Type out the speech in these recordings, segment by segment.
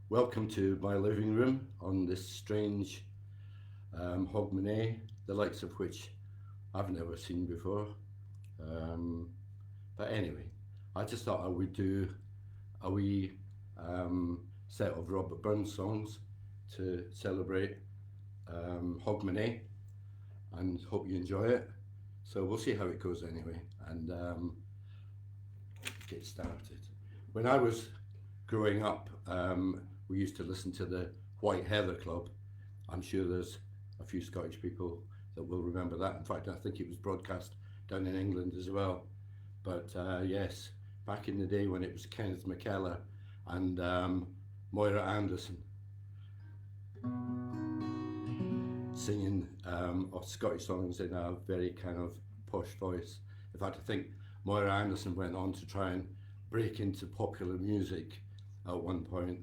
Welcome to my living room on this strange hogmanay, the likes of which I've never seen before. Um, but anyway, I just thought I would do a wee set of Robert Burns songs to celebrate Hogmanay and hope you enjoy it. So we'll see how it goes anyway and get started. When I was growing up, we used to listen to the White Heather Club. I'm sure there's a few Scottish people that will remember that. In fact, I think it was broadcast down in England as well. But yes, back in the day when it was Kenneth McKellar and Moira Anderson singing Scottish songs in a very kind of posh voice. In fact, I think Moira Anderson went on to try and break into popular music at one point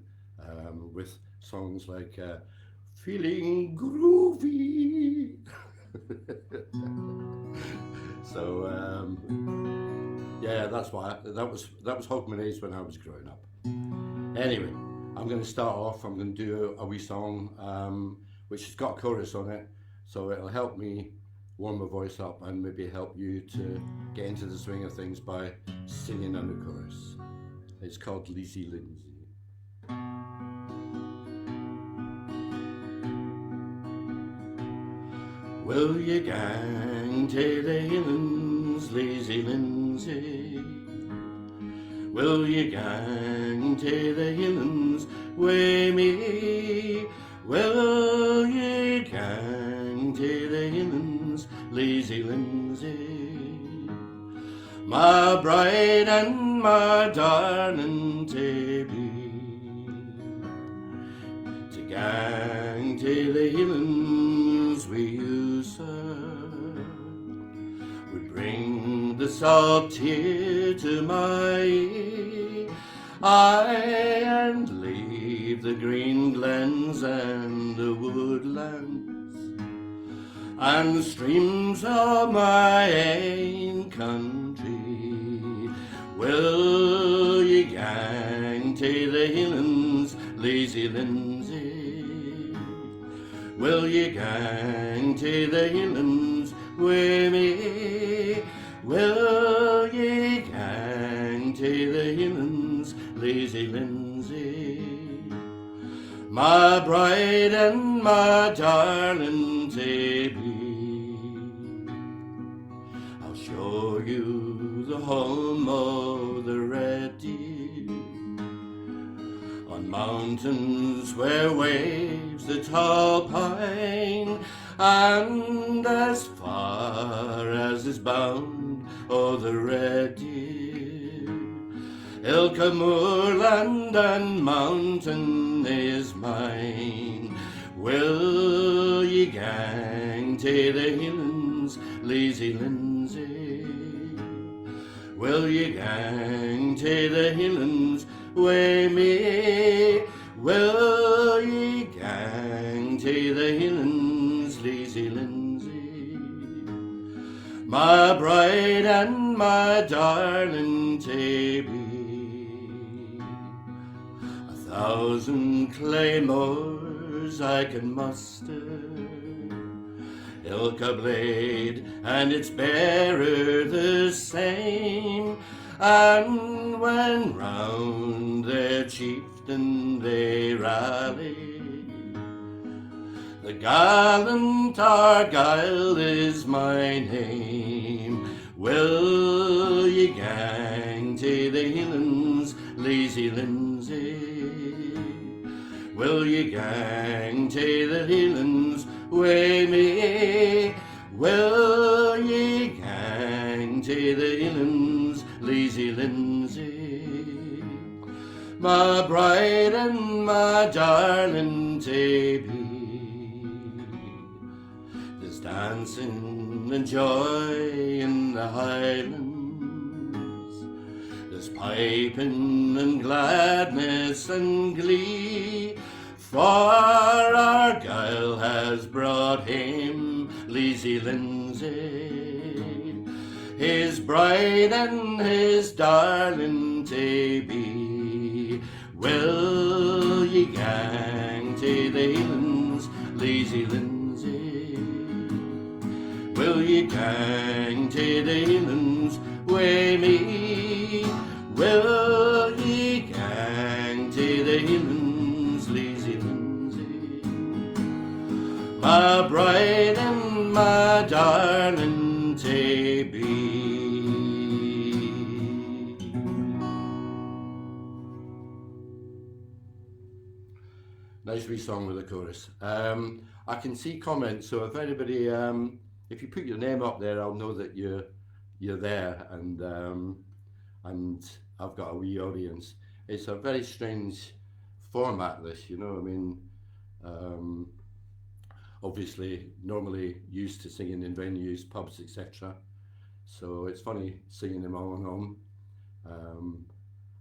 with songs like Feeling Groovy. So yeah, that was Hogmanay's when I was growing up. Anyway, I'm going to start off. I'm going to do a wee song which has got a chorus on it, so it'll help me warm my voice up and maybe help you to get into the swing of things by singing on the chorus. It's called Lazy Lindsay. Will you gang to the Highlands, Lazy Lindsay? Will you gang to the Highlands wi' me? Will you gang to the Highlands, Lazy Lindsay? My bride and my darling to be, to gang to the Highlands wi' you, sir, would bring the salt tear to my ear, aye, and leave the green glens and the woodlands and streams of my ain country. Will ye gang to the Highlands, Lazy Lindsay? Will ye gang to the Highlands wi' me? Will ye gang to the Highlands, Lazy Lindsay? My bride and my darling to be, I'll show you the home of the red deer, on mountains where waves the tall pine, and as far as is bound o' the red deer, ilka moorland and mountain is mine. Will ye gang to the Highlands, Lazy Lindsay? Will ye gang to the Highlands wi' me? Will ye gang to the Highlands, Lazy Lindsay? My bride and my darling to be. 1,000 claymores I can muster, ilka blade and its bearer the same, and when round their chieftain they rally, the gallant Argyle is my name. Will ye gang to the Highlands, Lazy Lindsay? Will ye gang to the Highlands wi' me? Will ye gang to the Highlands, Lazy Lindsay? My bride and my darling to be. There's dancing and joy in the Highlands, there's piping and gladness and glee, for Argyle has brought him Lazy Lindsay, his bride and his darling to be. Will ye gang to the Highlands, lazy Lindsay? Will ye gang to the Highlands wi' me? Will ye gang to the Highlands, lazy Lindsay? My bride and my darling to be. Nice wee song with a chorus. I can see comments, so if anybody, if you put your name up there, I'll know that you're there, and I've got a wee audience. It's a very strange format, this, you know. I mean, obviously, normally used to singing in venues, pubs, etc. So it's funny singing them all and on,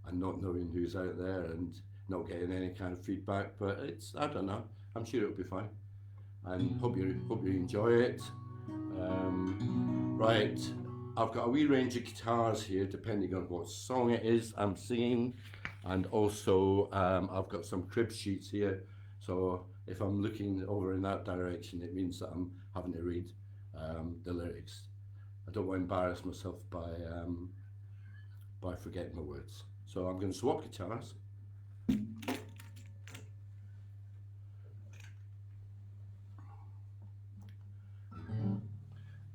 and not knowing who's out there and not getting any kind of feedback. But it's, I don't know. I'm sure it'll be fine, and hope you enjoy it. Right, I've got a wee range of guitars here, depending on what song it is I'm singing, and also I've got some crib sheets here. So if I'm looking over in that direction, it means that I'm having to read the lyrics. I don't want to embarrass myself by forgetting the words. So I'm going to swap guitars.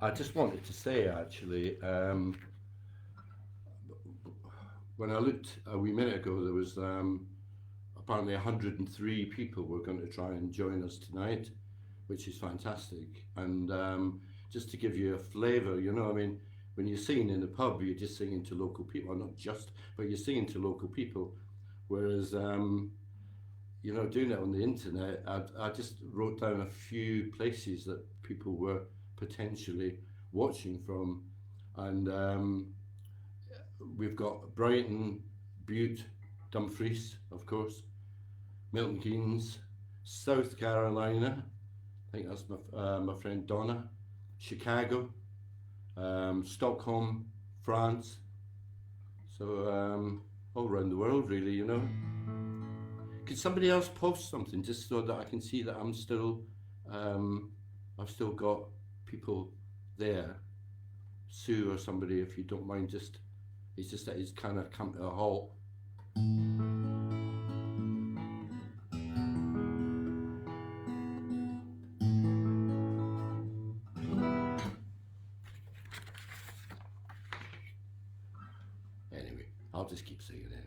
I just wanted to say, actually, when I looked a wee minute ago, there was apparently 103 people were going to try and join us tonight, which is fantastic. And just to give you a flavour, you know, I mean, when you're singing in the pub, you're just singing to local people, not just, but you're singing to local people. Whereas, you know, doing it on the internet, I just wrote down a few places that people were potentially watching from, and we've got Brighton, Butte, Dumfries, of course, Milton Keynes, South Carolina, I think that's my friend Donna, Chicago, Stockholm, France, so all around the world, really, you know. Could somebody else post something just so that I can see that I'm still, I've still got people there? Sue or somebody, if you don't mind, just, it's just that it's kind of come to a halt. Anyway, I'll just keep singing anyway.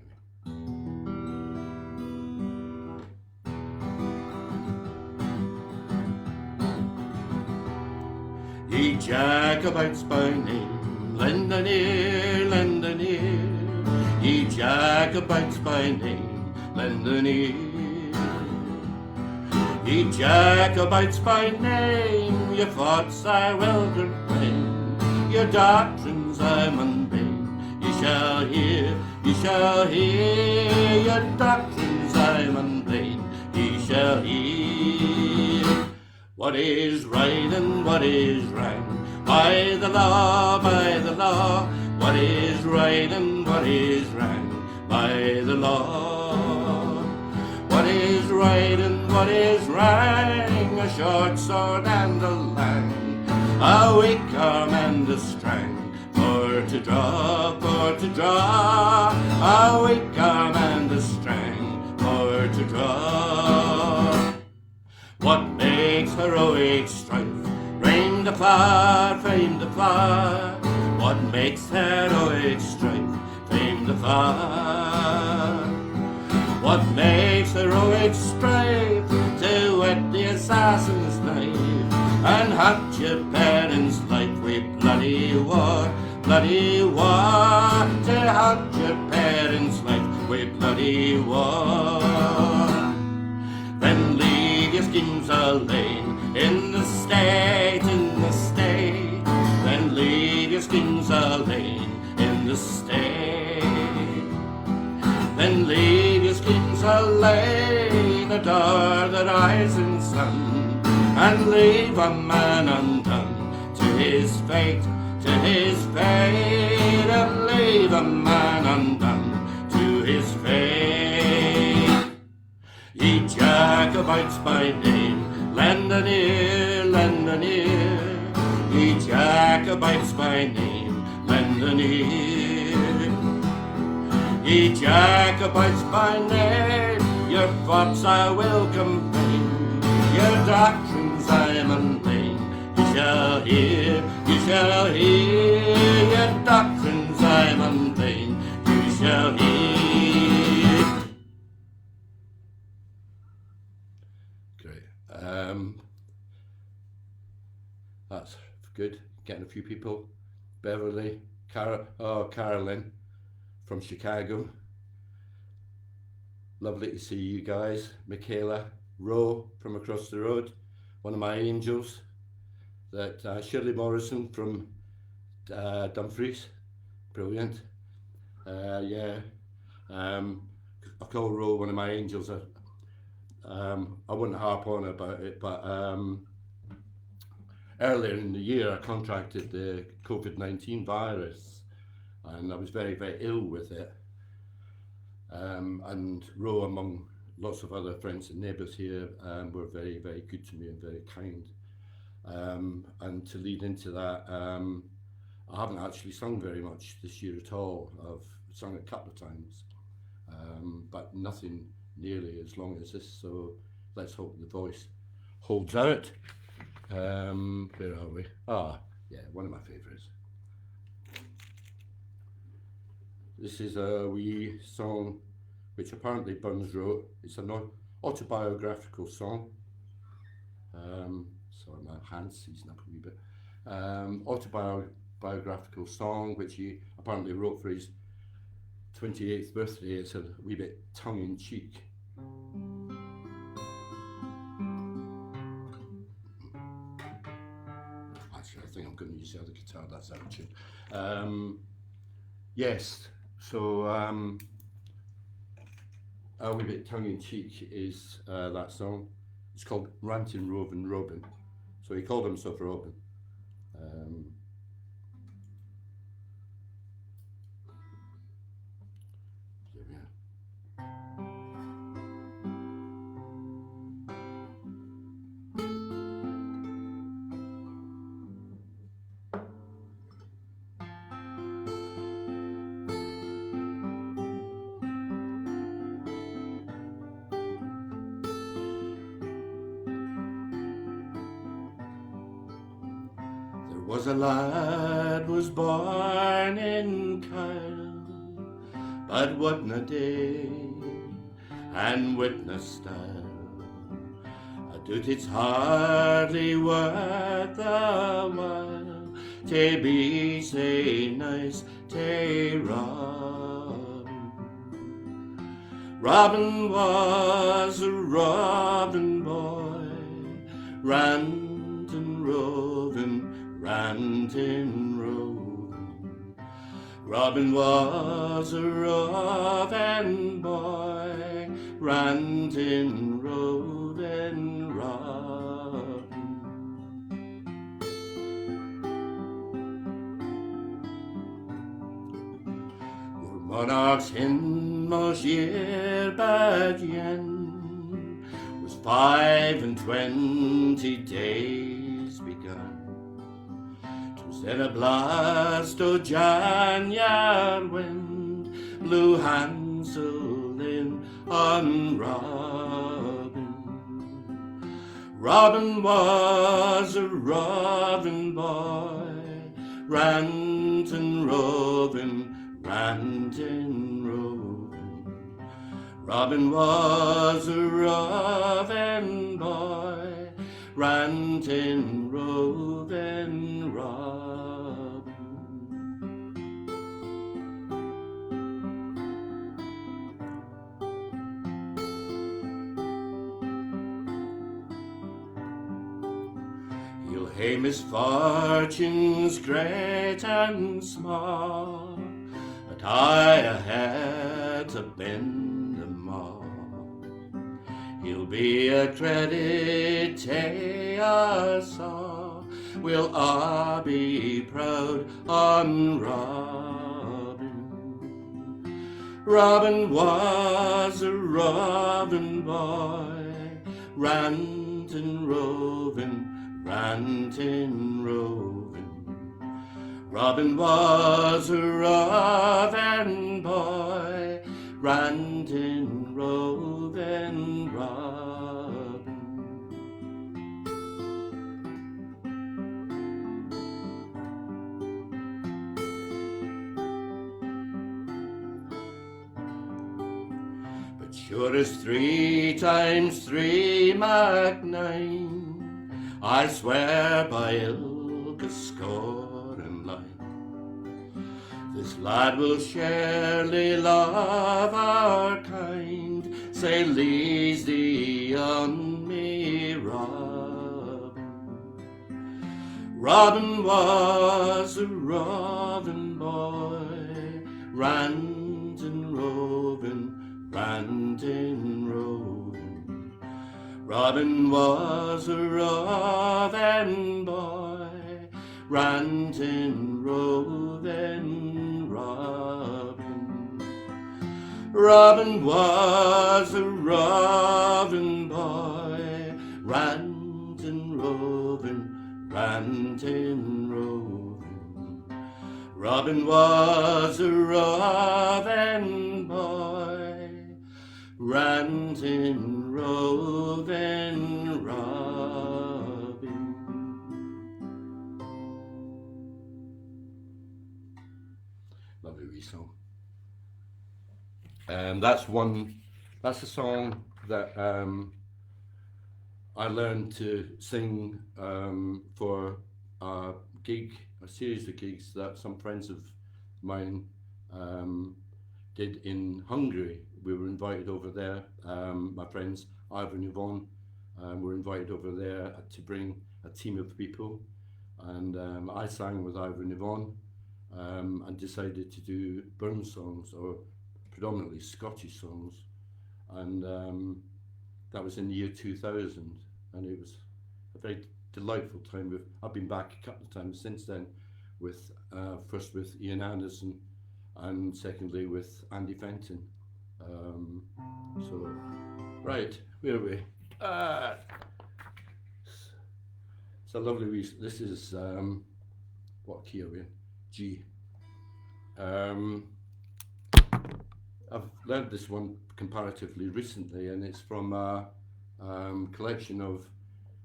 Ye Jacobites by name, lend an ear, lend an ear. Ye Jacobites by name, lend an ear. Ye Jacobites by name, your thoughts I will proclaim, your doctrines I mundane. Ye shall hear, your doctrines I mundane. Ye shall hear what is right and what is wrong, by the law, what is right and what is wrong, by the law. What is right and what is wrong, a short sword and a long, a weak arm and a strong, for to draw, a weak arm and a strong, for to draw. What makes heroic strife, reign the far, fame the far? What makes heroic strife, fame the far? What makes heroic strife, to whet the assassin's knife, and hunt your parents' life with bloody war, to hunt your parents' life with bloody war? Then leave your schemes alone in the state, then leave your schemes alone in the state, then leave your schemes alone, adore the rising sun, and leave a man undone to his fate, and leave a man undone to his fate. Ye Jacobites by name, lend an ear, lend an ear. Ye Jacobites by name, lend an ear. Ye Jacobites by name, your thoughts I will complain, your doctrines I am unvain. You shall hear, your doctrines I am unvain. You shall hear. Great. That's good. Getting a few people. Beverly, Carolyn from Chicago. Lovely to see you guys. Michaela, Ro from across the road. One of my angels. That Shirley Morrison from Dumfries. Brilliant. Yeah. I call Ro one of my angels. I wouldn't harp on about it, but earlier in the year I contracted the COVID-19 virus, and I was very, very ill with it. And Ro, among lots of other friends and neighbours here, were very, very good to me and very kind. And to lead into that, I haven't actually sung very much this year at all. I've sung a couple of times, but nothing nearly as long as this, so let's hope the voice holds out. Where are we? Yeah, one of my favourites. This is a wee song which apparently Burns wrote. It's an autobiographical song. Sorry, my hand's seizing up a wee bit. Autobiographical song which he apparently wrote for his 28th birthday. It's a wee bit tongue-in-cheek. Actually, I think I'm going to use the other guitar. That's out of tune. Yes, so a wee bit tongue-in-cheek is that song. It's called Rantin' Rovin' Robin. So he called himself Robin. There we are. Was a lad was born in Kyle, but whatna day and witna style. I doot it's hardly worth the while to be say nice to Robin. Robin was a Robin boy, rantin' rovin', rantin' rovin'. Robin was a rovin' boy, rantin' rovin' Robin. Your monarch's hinmost year bad yen was 25 days begun. In a blast o' January wind blew Hansel in on Robin. Robin was a Robin boy, rantin' rovin', rantin' rovin'. Robin was a Robin boy, rantin' rovin' Robin. He'll hae misfortunes great and small, but I had to bend them all. He'll be a credit to us all, we'll all be proud on Robin. Robin was a roving boy, ranting, roving, ranting, roving. Robin was a roving boy, ranting, roving, Robin. But sure as 3 times 3 mak 9, I swear by ilka score and line, this lad will surely love our kind, say lees thee on me, Robin. Robin was a roving boy, ranting, roving, ranting, roving. Robin was a roving boy, ranting, roving, Robin. Robin was a roving boy, ranting, roving, ranting, roving. Robin was a roving boy, ranting, roving, Robin. Lovely wee song. That's a song that I learned to sing for a series of gigs that some friends of mine did in Hungary. We were invited over there. My friends Ivor and Yvonne were invited over there to bring a team of people, and I sang with Ivor and Yvonne and decided to do Burns songs, or predominantly Scottish songs, and that was in the year 2000, and it was a very delightful time. I've been back a couple of times since then, with first with Ian Anderson and secondly with Andy Fenton. So, right, where are we? It's a lovely wee. This is what key are we in? G. I've learned this one comparatively recently, and it's from a collection of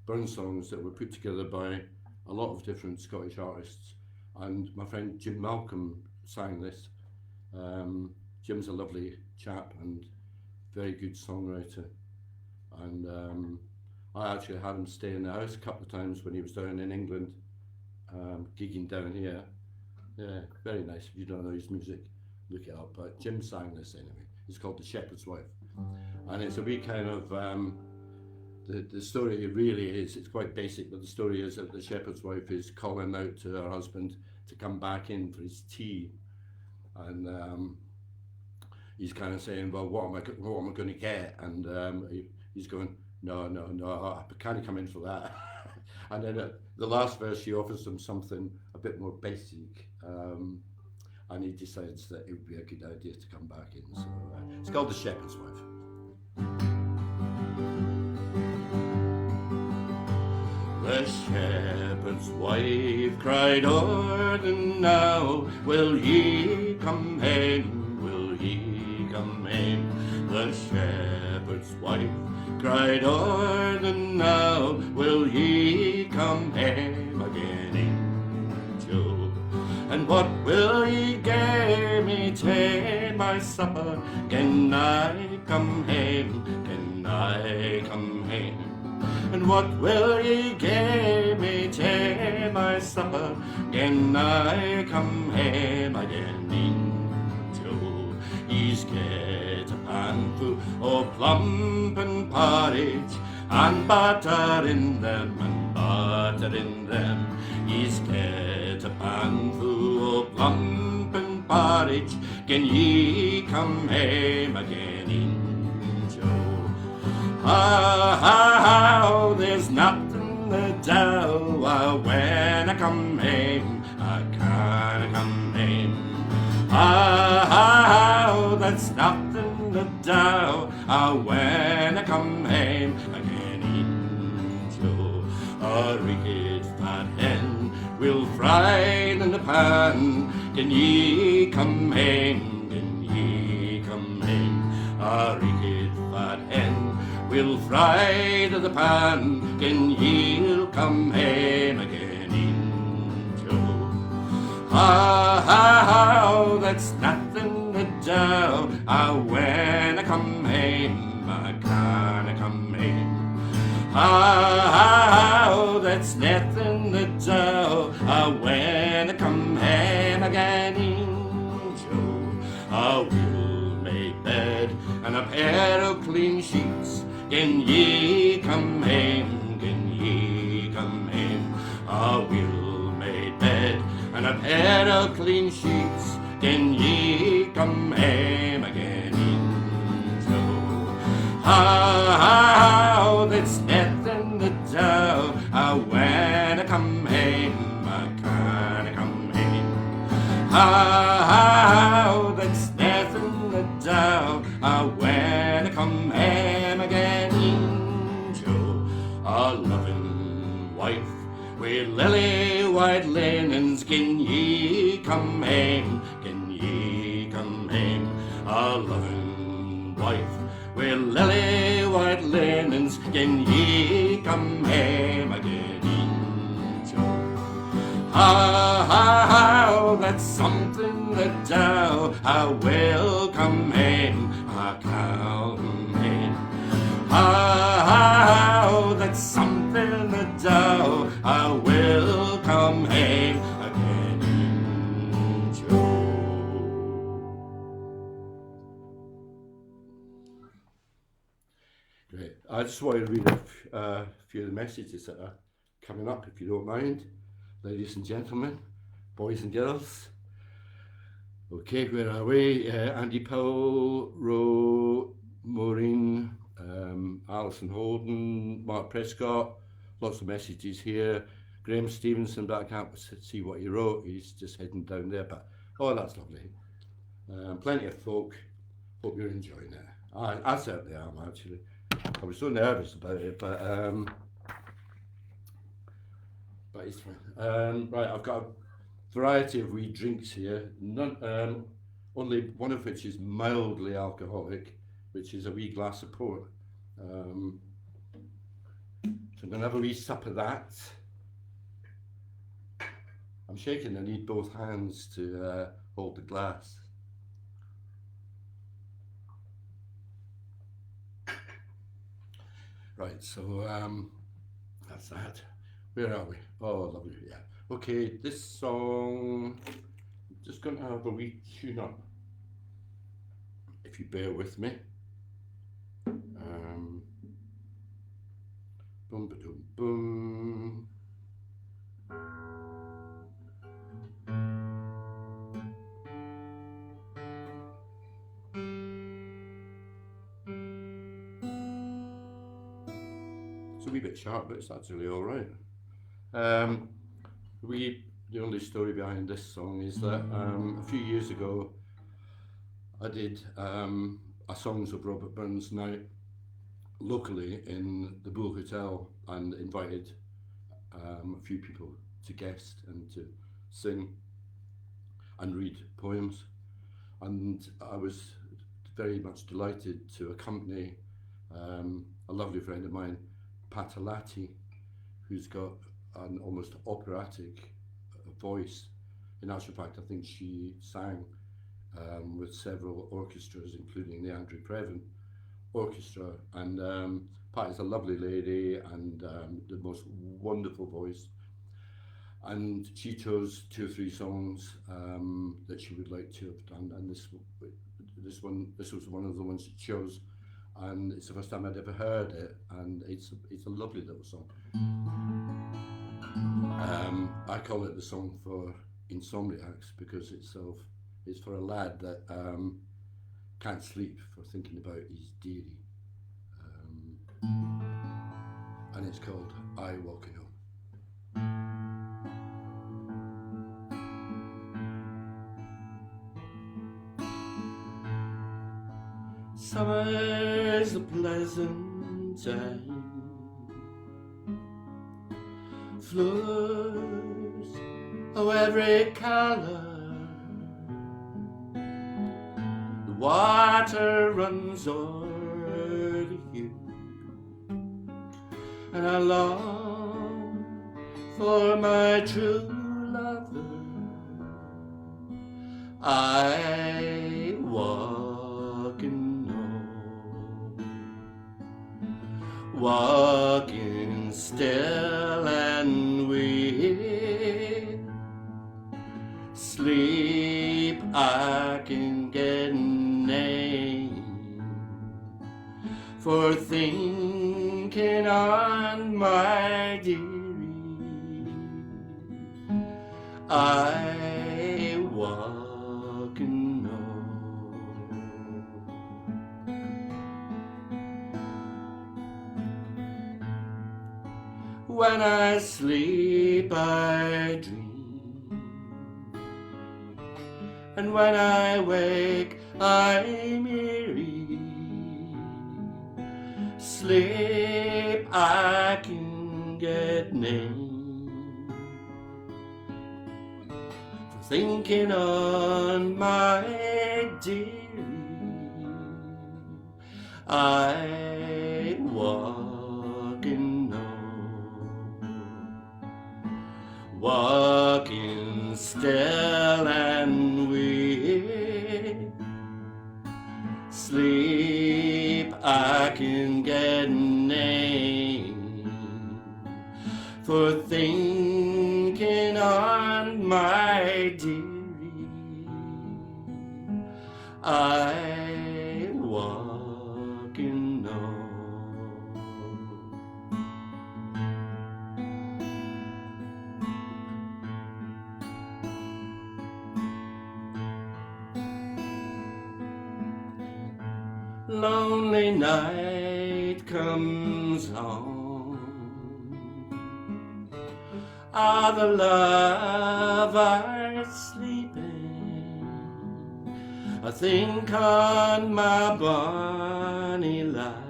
Burns songs that were put together by a lot of different Scottish artists, and my friend Jim Malcolm sang this. Jim's a lovely chap and very good songwriter, and I actually had him stay in the house a couple of times when he was down in England, gigging down here. Yeah, very nice. If you don't know his music, look it up. But Jim sang this anyway. It's called The Shepherd's Wife, and it's a wee kind of the story really is, it's quite basic, but the story is that the shepherd's wife is calling out to her husband to come back in for his tea, and he's kind of saying, well, what am I going to get? And he's going, no, I can't come in for that. And then at the last verse, she offers him something a bit more basic, and he decides that it would be a good idea to come back in. So it's called The Shepherd's Wife. The shepherd's wife cried, Orden now, will ye come hame, will ye come hame? The shepherd's wife cried, Orden now, will ye come hame again? Angel, and what will ye gie me tae my supper? Can I come hame? Can I come hame? And what will ye gie me tae my supper? Can I come hame again? Angel, he's get a panful of plump and porridge, and butter in them, and butter in them. He's get a panful of plump and porridge. Can ye come hame again? Angel, how there's nothing to do when I come home, I can't come home. How that that's nothing to do. When I come home again into a wicked fat hen will fry in the pan. Can ye come home? Can ye come home? A wicked fat hen will fry to the pan. Can ye come home again into? How that's nothing to do. When I come home, I can't come home. How that's nothing to do. When I come home again into a well-made bed and a pair of clean sheets. Can ye come home? Can ye come home? A well-made bed and a pair of clean sheets. Can ye come home again into? How that's nothing to do. When I come home, I can't come home. How that's nothing to do. When I come home again into a loving wife with lily white linens. Can ye come home? Can ye come home? A loving wife with lily white linens. Can ye come home again into? How that's something to do. I will come home. I come home. How that's something to do. I will come home again into. Great. I just want to read a few of the messages that are coming up, if you don't mind, ladies and gentlemen, boys and girls. Okay, where are we? Andy Powell, Maureen, Alison Holden, Mark Prescott, lots of messages here. Graham Stevenson, but I can't see what he wrote. He's just heading down there, but oh, that's lovely. Plenty of folk. Hope you're enjoying it. I certainly am, actually. I was so nervous about it, but it's fine. Right, I've got a variety of wee drinks here. None, only one of which is mildly alcoholic, which is a wee glass of port. So I'm going to have a wee sup of that. I'm shaking, I need both hands to hold the glass. Right, so that's that. Where are we? Oh, lovely, yeah. Okay, this song, I'm just going to have a wee tune up, if you bear with me. Boom, ba-doom, boom. It's a wee bit sharp, but it's actually all right. The only story behind this song is that a few years ago I did a Songs of Robert Burns night locally in the Bull Hotel and invited a few people to guest and to sing and read poems, and I was very much delighted to accompany a lovely friend of mine, Patalati, who's got an almost operatic voice. In actual fact, I think she sang with several orchestras, including the Andrew Previn Orchestra, and Pat is a lovely lady and the most wonderful voice, and she chose 2 or 3 songs that she would like to have done, and this was one of the ones she chose, and it's the first time I'd ever heard it, and it's a lovely little song. I call it the song for insomniacs because it's for a lad that can't sleep for thinking about his dearie, and it's called I Walking Home. Summer's a pleasant time, flowers of every colour, the water runs o'er the hill, and I long for my true lover. I walking home, walking still and weak. Sleep I can get name for thinking on my dearie. I walking home. When I sleep I dream, and when I wake I'm weary. Sleep I can get name for thinking on my dearie. I walking home, walking still and weak. Sleep I can get name for thinking on my dearie. I walking home. Lonely night comes on, other lovers sleeping. I think on my bonny lad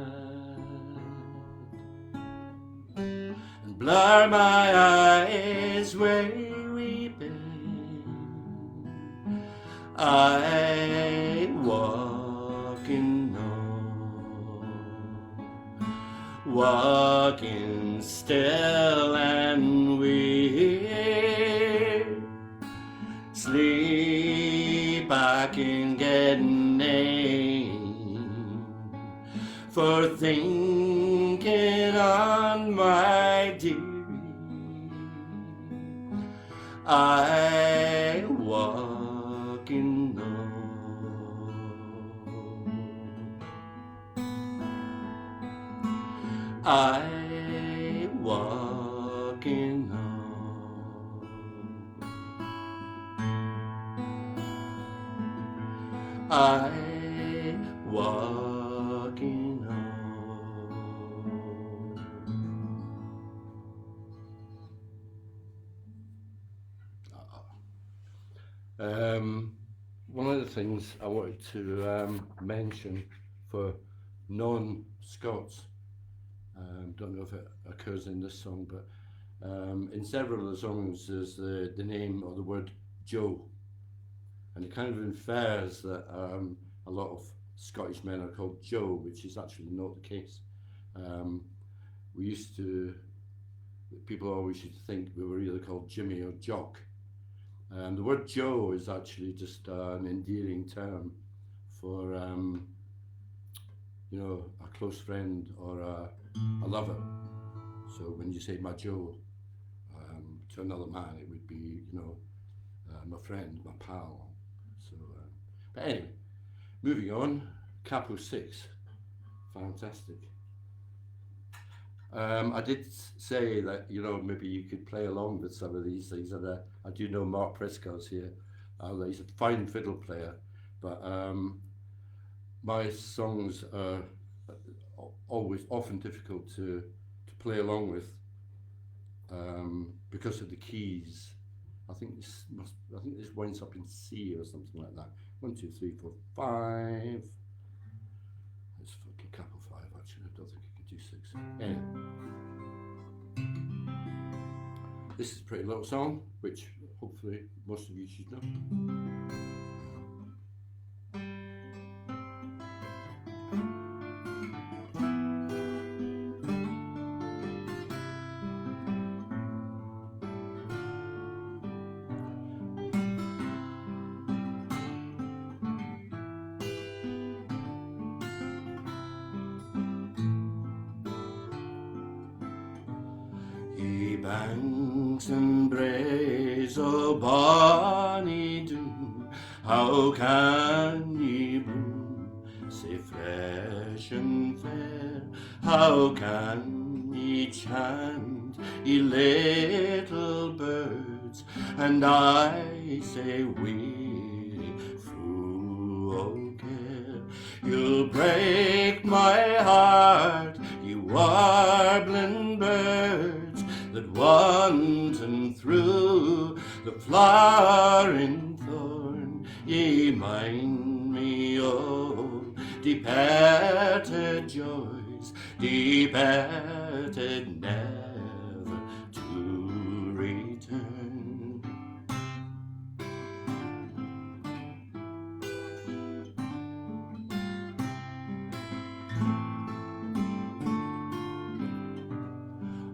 and blur my eyes with weeping. I walking home, walking still and weak. Sleep I can get name for thinking on my dearie. I walking home, I walking home, I walking home. One of the things I wanted to mention for non-Scots, don't know if it occurs in this song, but in several of the songs there's the name or the word Joe, and it kind of infers that a lot of Scottish men are called Joe, which is actually not the case. People always used to think we were either called Jimmy or Jock. The word Joe is actually just an endearing term for a close friend or a lover. So when you say my Joe to another man, it would be my friend, my pal. So, but anyway, moving on. Capo 6, fantastic. I did say that maybe you could play along with some of these things, and I do know Mark Prescott's here. He's a fine fiddle player, but my songs are often difficult to play along with because of the keys. I think this winds up in C or something like that. 1, 2, 3, 4, 5. Anyway, this is a pretty little song, which hopefully most of you should know. Ye banks and braes o' bonny Doon, how can ye bloom sae fresh and fair? How can ye chant, ye little birds, and I say weary, full o' care? You'll break my heart, ye warbling birds, that wanton through the flowering thorn. Ye mind me of departed joys, departed never to return.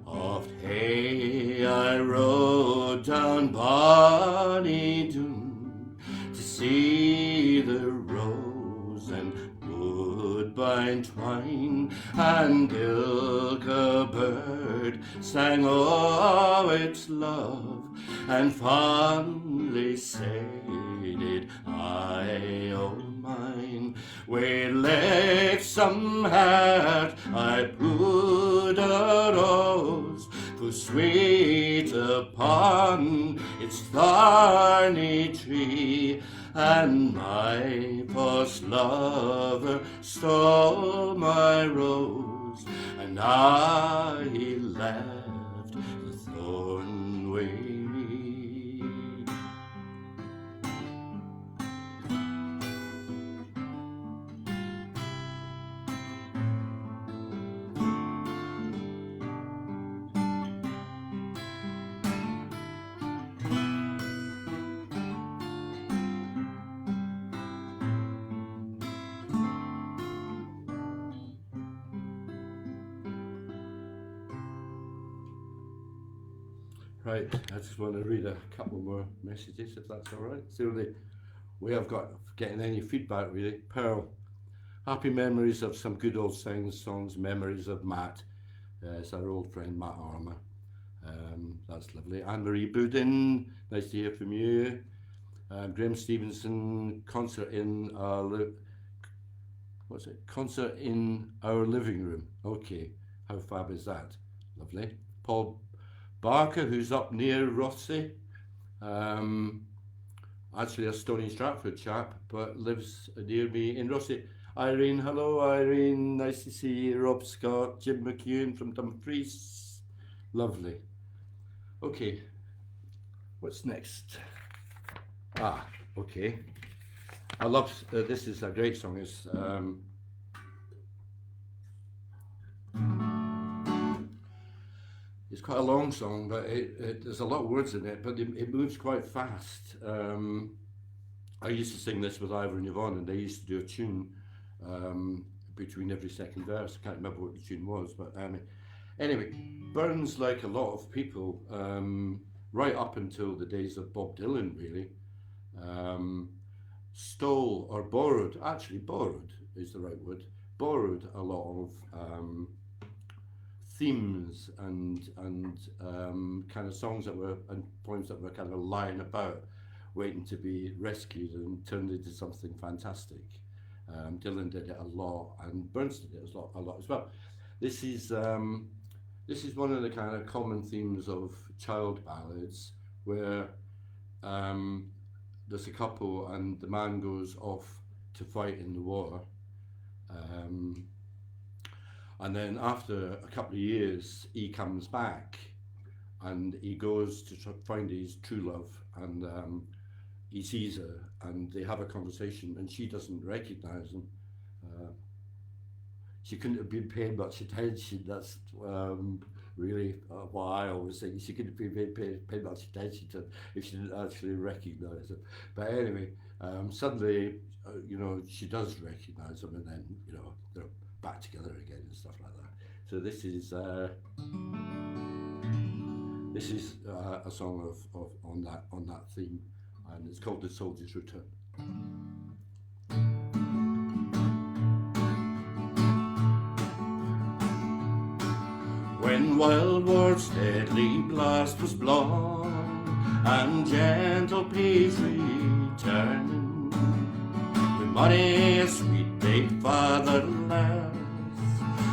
Oft hey I rode down bonny Doon to see the rose and woodbine twine, and ilka bird sang o' its love, and fondly said I o' mine. Wi' lightsome heart I put a rose, full sweet upon its thorny tree, and my false lover stole my rose, and I left the thorn wi' me. Right, I just want to read a couple more messages, if that's all right. It's the only way I've got of getting any feedback, really. Pearl, happy memories of some good old songs, memories of Matt. It's our old friend Matt Armour. That's lovely. Anne-Marie Boudin, nice to hear from you. Graham Stevenson, concert in our concert in our living room. Okay, how fab is that? Lovely. Paul Barker, who's up near Rothsay, actually a Stony Stratford chap, but lives near me in Rothsay. Irene, hello Irene, nice to see you. Rob Scott, Jim McEwen from Dumfries, lovely. Okay, what's next? Okay. I love, this is a great song. It's quite a long song, but there's a lot of words in it, but it moves quite fast. I used to sing this with Ivor and Yvonne, and they used to do a tune between every second verse. I can't remember what the tune was, but anyway, Burns, like a lot of people, right up until the days of Bob Dylan, really, stole or borrowed, actually borrowed is the right word, borrowed a lot of themes and kind of songs that were, and poems that were kind of lying about, waiting to be rescued and turned into something fantastic. Dylan did it a lot, and Burns did it a lot as well. This is one of the kind of common themes of child ballads, where there's a couple and the man goes off to fight in the war, and then after a couple of years he comes back and he goes to find his true love, and he sees her and they have a conversation and she doesn't recognize him. she couldn't have been paying much attention. That's really what I always think. She couldn't have been paying much attention to if she didn't actually recognise him. But anyway, suddenly, she does recognise him, and then they're back together again and stuff like that. So this is a song of on that theme, and it's called "The Soldier's Return." When Wild War's deadly blast was blown, and gentle peace returning, with money a sweet big fatherless,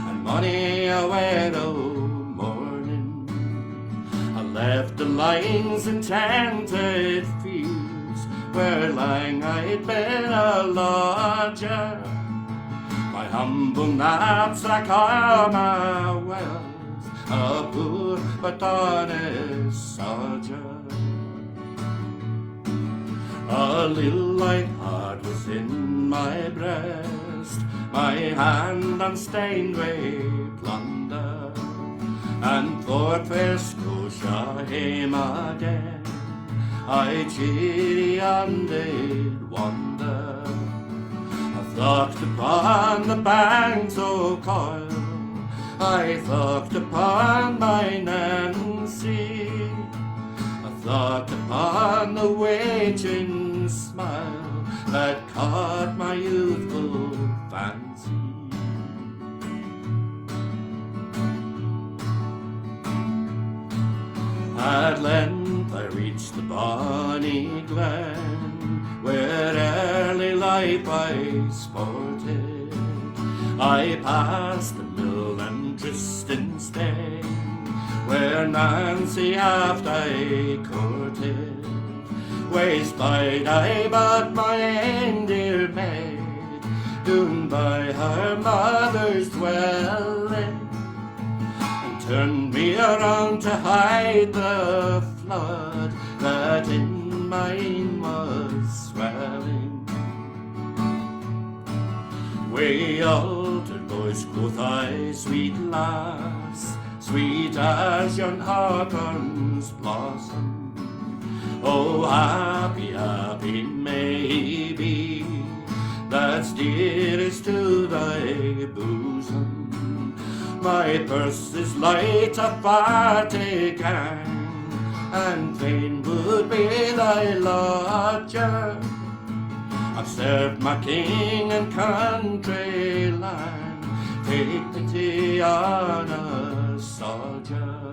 and money a widow mourning, I left the lines in tented fields, where lang I'd been a lodger. My humble knapsack on my well, a poor but honest soldier. A little light heart was in my breast, my hand unstained with plunder, and for fair Scotia hame again I cheery did wander. I thought upon the banks o' Coil, I thought upon my Nancy, I thought upon the waging smile that caught my youthful fancy. At length I reached the bonny glen, where early life I sported. I passed the mill and Tristan's Den, where Nancy aft I courted. Ways by I bought my ain dear maid, down by her mother's dwelling, and turned me around to hide the flood that in mine was swelling. Way altered voice quoth I, sweet lass, sweet as yon hawthorn's blossom. Oh, happy, happy may he be, that's dearest to thy bosom. My purse is light of party gang, and fain would be thy lodger. I've served my king and country land, take pity on a soldier.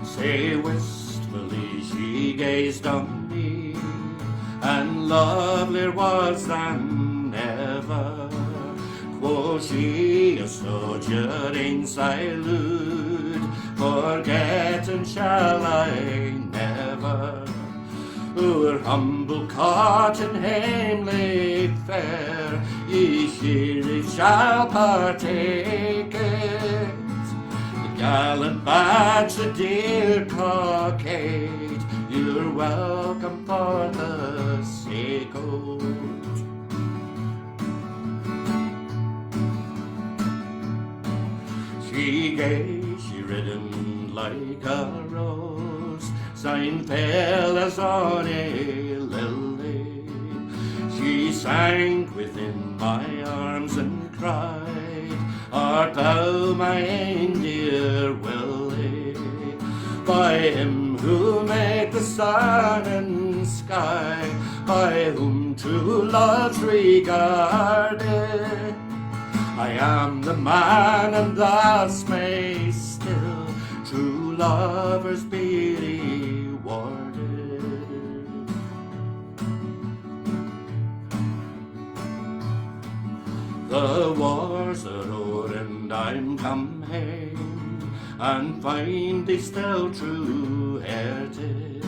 Say wistfully she gazed on me, and lovelier was than ever. Quoth she, a soldier in salute, forgetting shall I never, our humble cot in hamely fare, ye sheriff shall partake it. The gallant badge, the dear cockade, you're welcome for the sake of. She gay, she reddened like a rose, sign pale as on a lily. She sank within my arms and cried, art thou my ain dear Willie? By him who made the sun and sky, by whom true love's regarded, I am the man, and thus may still true lovers be rewarded. The wars are o'er and I'm come hame, and find thee still true-hearted,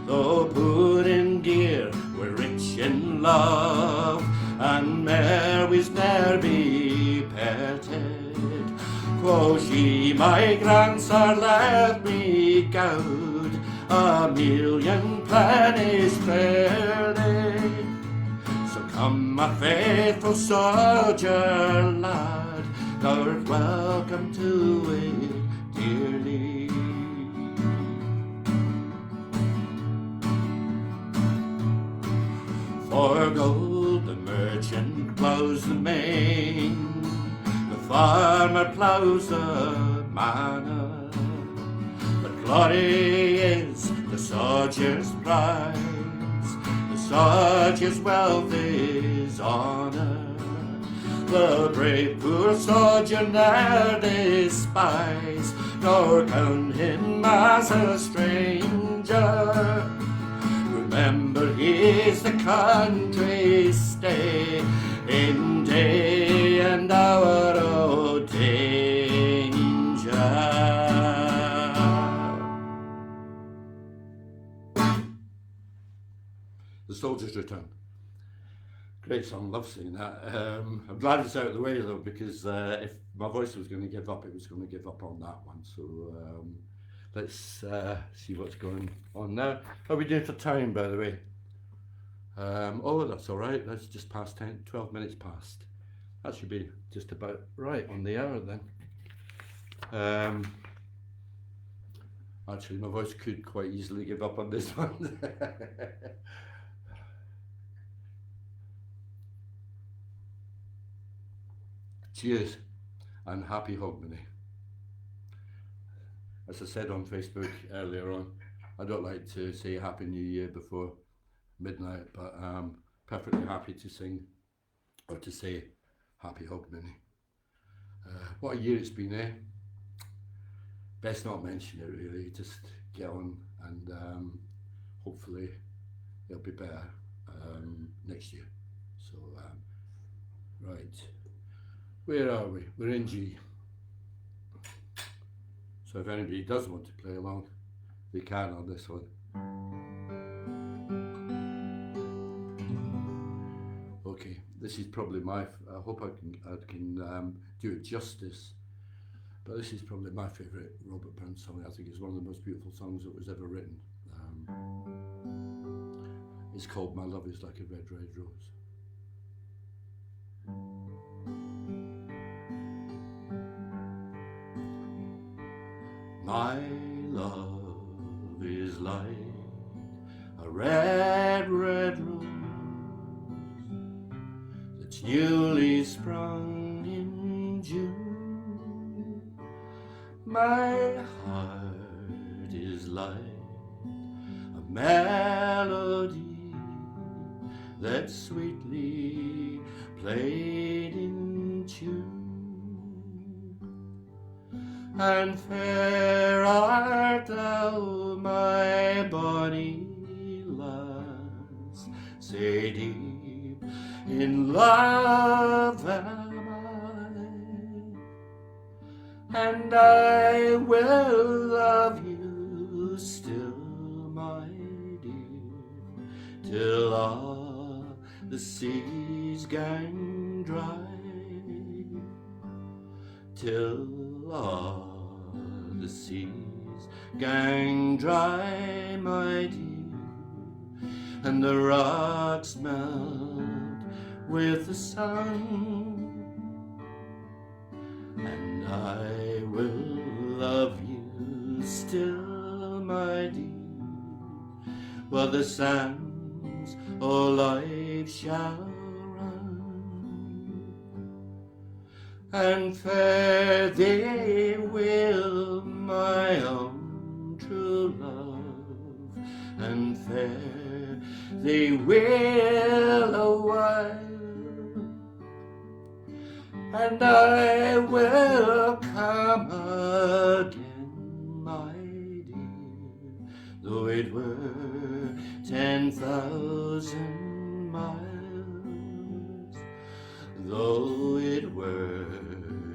though poor in gear, we're rich in love, and mere we's ne'er be parted. Quoth she, my grandsire left me gowd, a million pennies fairly, my faithful soldier lad, thou'rt welcome to it dearly. For gold the merchant ploughs the main, the farmer ploughs the manor, but glory is the soldier's prize, the soldier's wealth is honour. The brave poor soldier ne'er despise, nor count him as a stranger. Remember he's the country's stay in day and hour of danger. The Soldier's Return. Great song, love singing that. I'm glad it's out of the way though, because if my voice was going to give up, it was going to give up on that one. So let's see what's going on now. How are we doing for time, by the way? Oh, that's all right. That's just past 12 minutes past. That should be just about right on the hour then. Actually, my voice could quite easily give up on this one. Cheers and happy Hogmanay. As I said on Facebook earlier on, I don't like to say Happy New Year before midnight, but I'm perfectly happy to sing or to say Happy Hogmanay. What a year it's been, eh? Best not mention it really, just get on and hopefully it'll be better next year. So, right. Where are we? We're in G. So if anybody does want to play along, they can on this one. Okay, this is probably my, I hope I can do it justice, but this is probably my favourite Robert Burns song. I think it's one of the most beautiful songs that was ever written. It's called My Love Is Like a Red, Red Rose. My love is like a red, red rose that's newly sprung in June. My heart is like a melody that's sweetly played in tune. And fair art thou, my bonny lass, say deep in love am I, and I will love you still, my dear, till all the seas gang dry, till all the seas gang dry, my dear, and the rocks melt with the sun, and I will love you still, my dear, while the sands of life shall run. And fair they will, my own true love, and fair they will a while, and I will come again, my dear, though it were 10,000 miles, though it were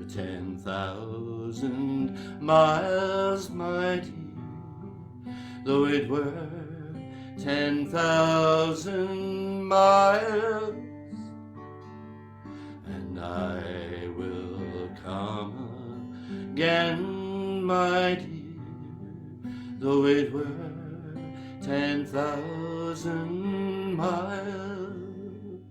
10,000 miles, my dear, though it were 10,000 miles, and I will come again, my dear, though it were 10,000 miles.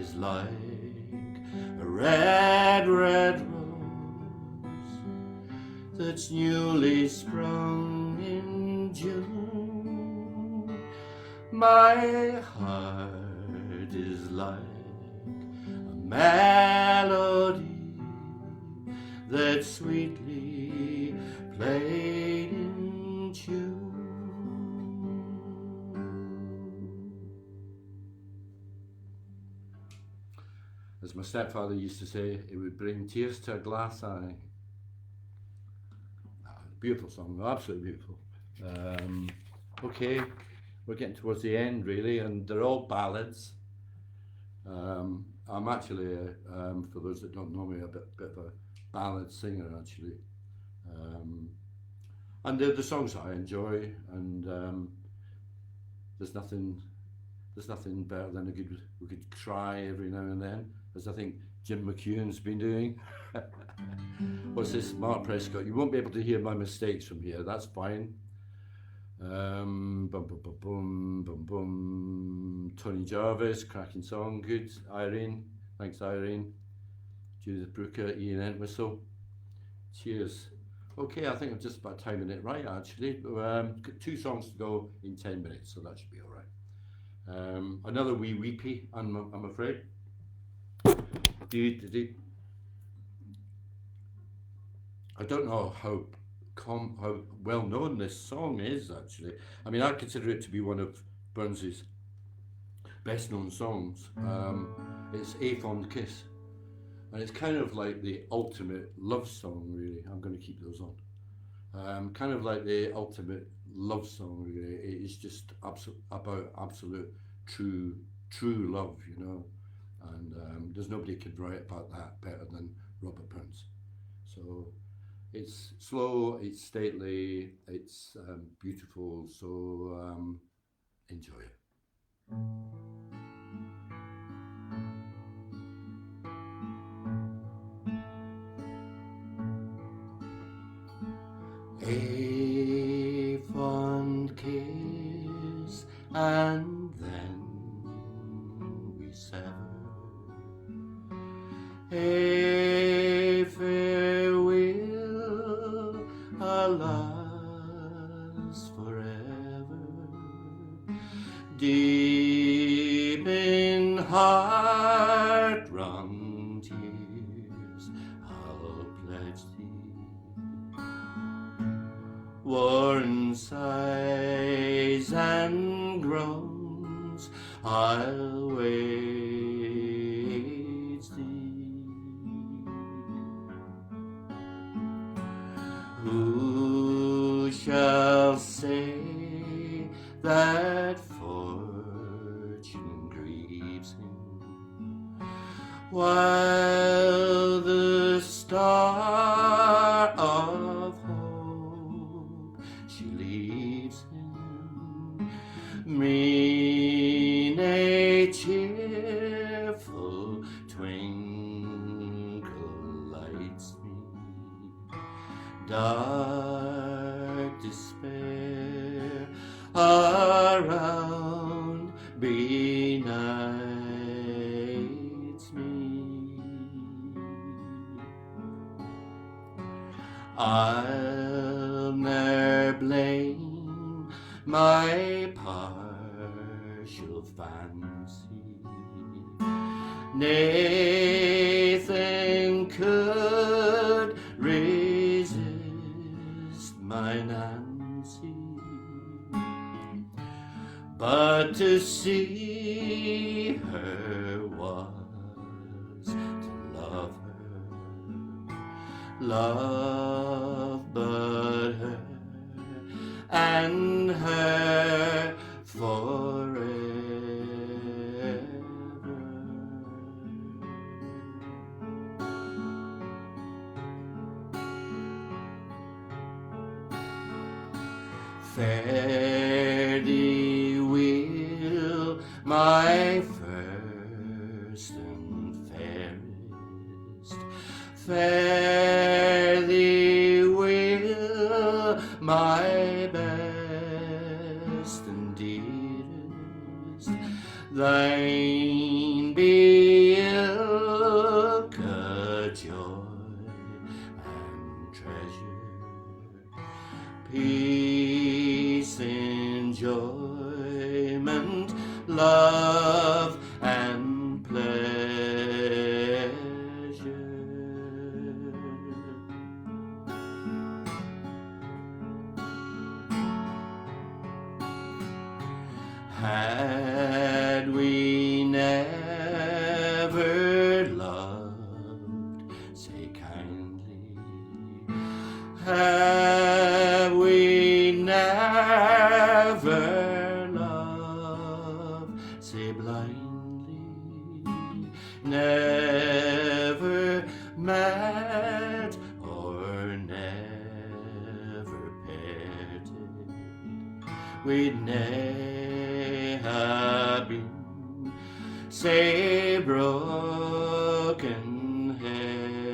is like a red, red rose that's newly sprung in June. My heart is like a melody that sweetly played in tune. As my stepfather used to say, it would bring tears to a glass eye. Beautiful song, absolutely beautiful. Okay, we're getting towards the end really, and they're all ballads. I'm actually, for those that don't know me, a bit of a ballad singer actually. And they're the songs that I enjoy, and there's nothing better than a good cry every now and then, as I think Jim McEwan's been doing. What's this, Mark Prescott? You won't be able to hear my mistakes from here, that's fine. Bum, bum, bum, bum, bum, bum. Tony Jarvis, cracking song, good. Irene, thanks Irene. Judith Brooker, Ian Entwistle. Cheers. Okay, I think I'm just about timing it right actually. Got 2 songs to go in 10 minutes, so that should be all right. Another wee weepy, I'm afraid. I don't know how well known this song is actually. I mean, I consider it to be one of Burns's best known songs. It's A Fond Kiss, and it's kind of like the ultimate love song really. I'm going to keep those on. Kind of like the ultimate love song really. It's just about absolute true love, you know, and there's nobody could write about that better than Robert Burns. So it's slow, it's stately, it's beautiful, so enjoy it. A fond kiss, and then we sever. A farewell, alas, forever. Deep in heart-wrung tears, I'll pledge thee. Worn sighs and groans, I'll wage thee. Who shall say that fortune grieves him, while the star of hope she leaves him? Mean a cheerful twinkle lights me, dark despair around benights me. I'll ne'er blame my partial fancy. Nathan could resist my Nancy, but to see her was to love her. Love but her, and her forever. Fare thee well, my first and fairest. Fare thee well, my best and dearest. Thine be never met or never parted, we'd ne'er have been say broken hearted.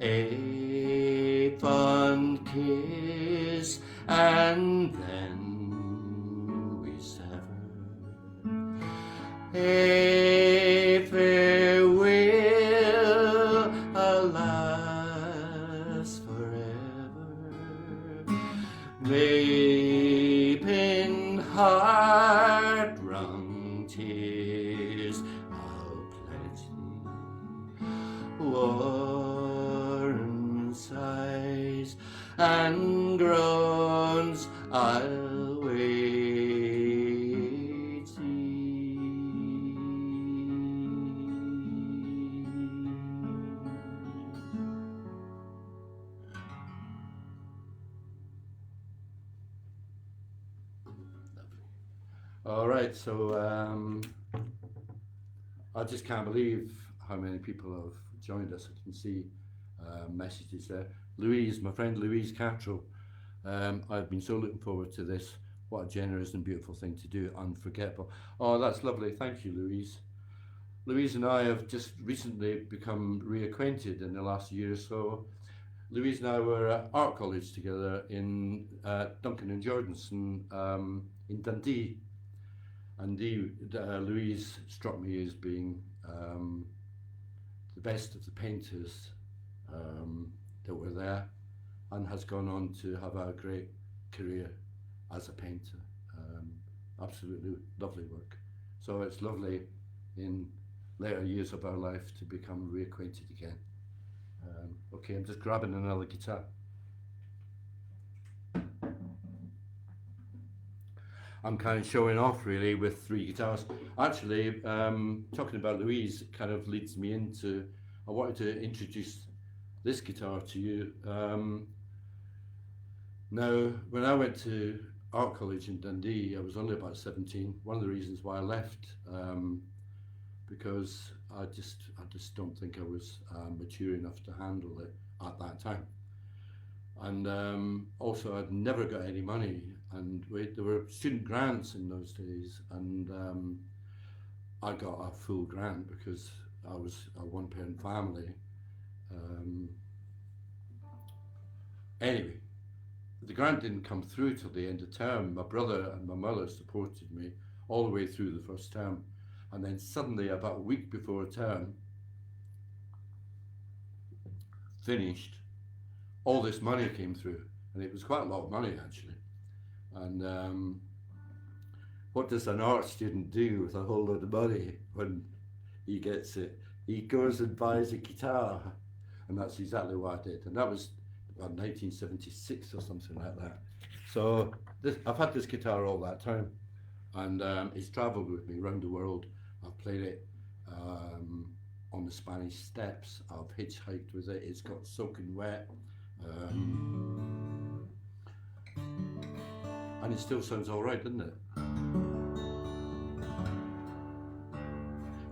A fond kiss and then we severed. A farewell, alas, forever. Weeping heart-wrung tears, I'll pledge thee. Warm sighs and groans, I'll wait thee. All right, so I just can't believe how many people have joined us. I can see messages there. Louise, my friend Louise Cattrall, I've been so looking forward to this. What a generous and beautiful thing to do, unforgettable. Oh, that's lovely. Thank you, Louise. Louise and I have just recently become reacquainted in the last year or so. Louise and I were at art college together in Duncan and Jordanson in Dundee. And Louise struck me as being the best of the painters that were there, and has gone on to have a great career as a painter. Absolutely lovely work. So it's lovely in later years of our life to become reacquainted again. Okay, I'm just grabbing another guitar. I'm kind of showing off really with 3 guitars. Actually, talking about Louise kind of leads me into, I wanted to introduce this guitar to you. Now, when I went to art college in Dundee, I was only about 17. One of the reasons why I left, because I just don't think I was mature enough to handle it at that time. And also I'd never got any money, and there were student grants in those days, and I got a full grant because I was a one-parent family. Anyway, the grant didn't come through till the end of term. My brother and my mother supported me all the way through the first term, and then suddenly about a week before term finished, all this money came through, and it was quite a lot of money actually. And what does an art student do with a whole lot of money when he gets it? He goes and buys a guitar, and that's exactly what I did. And that was about 1976 or something like that. So I've had this guitar all that time, and it's travelled with me around the world. I've played it on the Spanish steps. I've hitchhiked with it. It's got soaking wet. And it still sounds all right, doesn't it?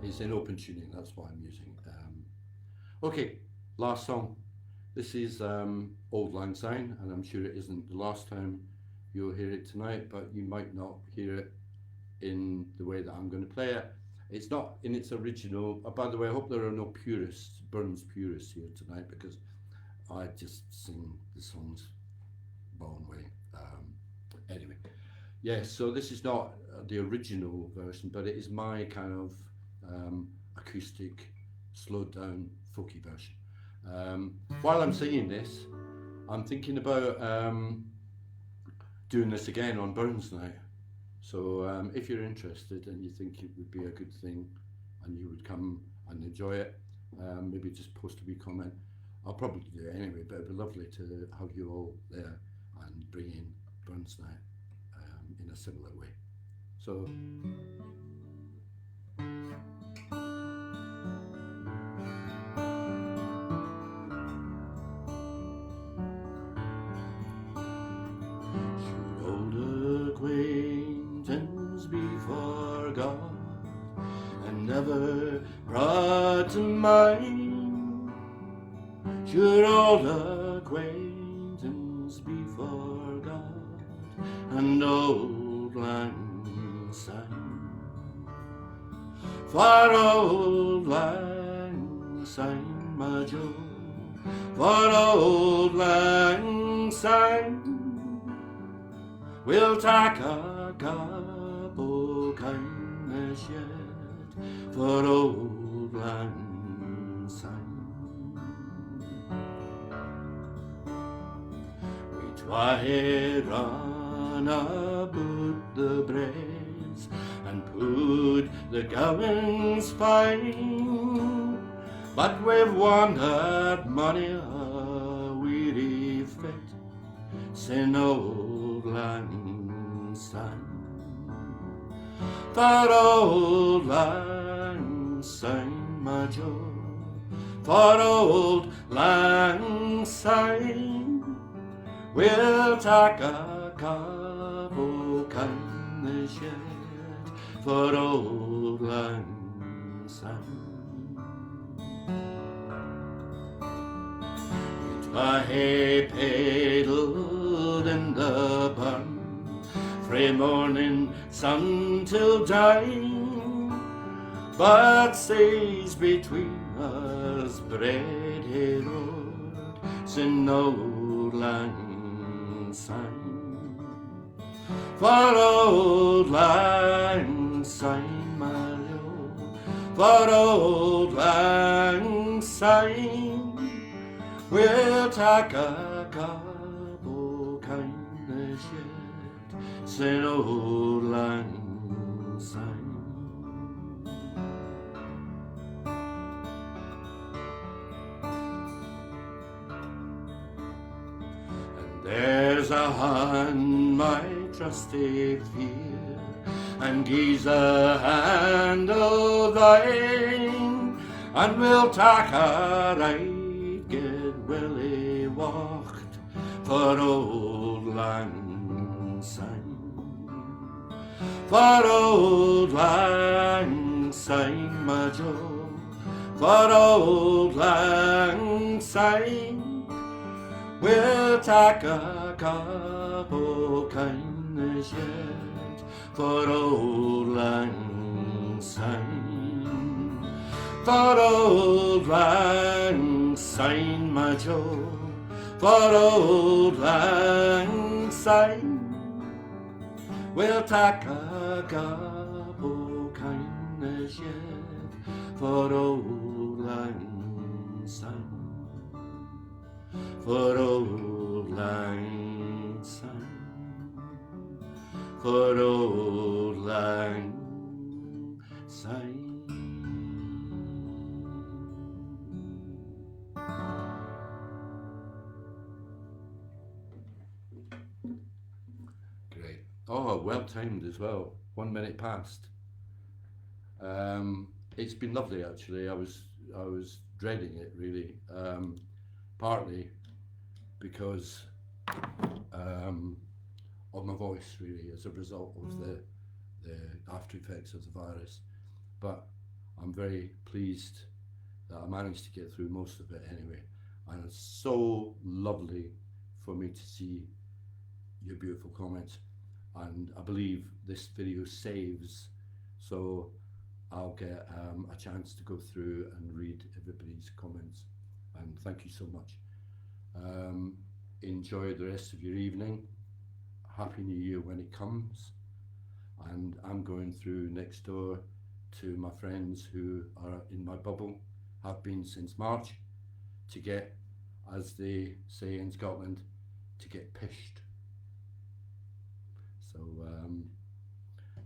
It's in open tuning, that's why I'm using. Okay, last song. This is Auld Lang Syne, and I'm sure it isn't the last time you'll hear it tonight, but you might not hear it in the way that I'm going to play it. It's not in its original. By the way, I hope there are no purists, Burns purists here tonight, because I just sing the songs my own way. Anyway, yes, so this is not the original version, but it is my kind of acoustic, slowed down, folky version. While I'm singing this, I'm thinking about doing this again on Burns Night. So if you're interested and you think it would be a good thing and you would come and enjoy it, maybe just post a wee comment. I'll probably do it anyway, but it'd be lovely to have you all there and bring in Burns Night in a similar way. So. Should old acquaintance forgot and never brought to mind. Should old acquaintance be forgot and old lang syne? For old lang syne, my Joe, for old lang syne, we'll take a cup o' kindness yet for old lang syne. We twa run about the braes and put the gowans fine, but we've wandered many a weary fit sin old lang syne. For old lang syne, my Joe, for old lang syne, we'll take a cup o' kindness yet for old lang syne. I paddled in the burn frae morning sun till dine, but says between us bread he road sin old lang syne. For old lang syne, my Lord, for old lang syne, we'll take a cup o' kindness yet sin old lang syne. And there's a hand, my trusty fear, and he's a hand o' thine, and we'll take a ride Willie walked for old lang syne. For old lang syne, my Joe, for old lang syne, we'll take a cup o' kindness yet for old lang syne. For old lang syne, my Joe, for old lang syne, we'll take a cup o' kindness yet for old lang syne. For old lang syne, for old lang syne. Great. Oh, well timed as well. 1 minute past. It's been lovely actually. I was dreading it really. Partly because of my voice really as a result of the after effects of the virus. But I'm very pleased that I managed to get through most of it anyway. And it's so lovely for me to see your beautiful comments. And I believe this video saves, so I'll get a chance to go through and read everybody's comments. And thank you so much. Enjoy the rest of your evening. Happy New Year when it comes. And I'm going through next door to my friends who are in my bubble, have been since March, to get, as they say in Scotland, to get pished. So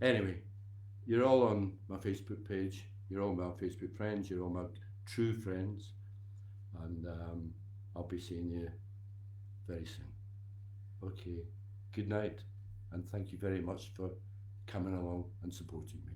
anyway, you're all on my Facebook page, you're all my Facebook friends, you're all my true friends, and I'll be seeing you very soon. Okay, good night, and thank you very much for coming along and supporting me.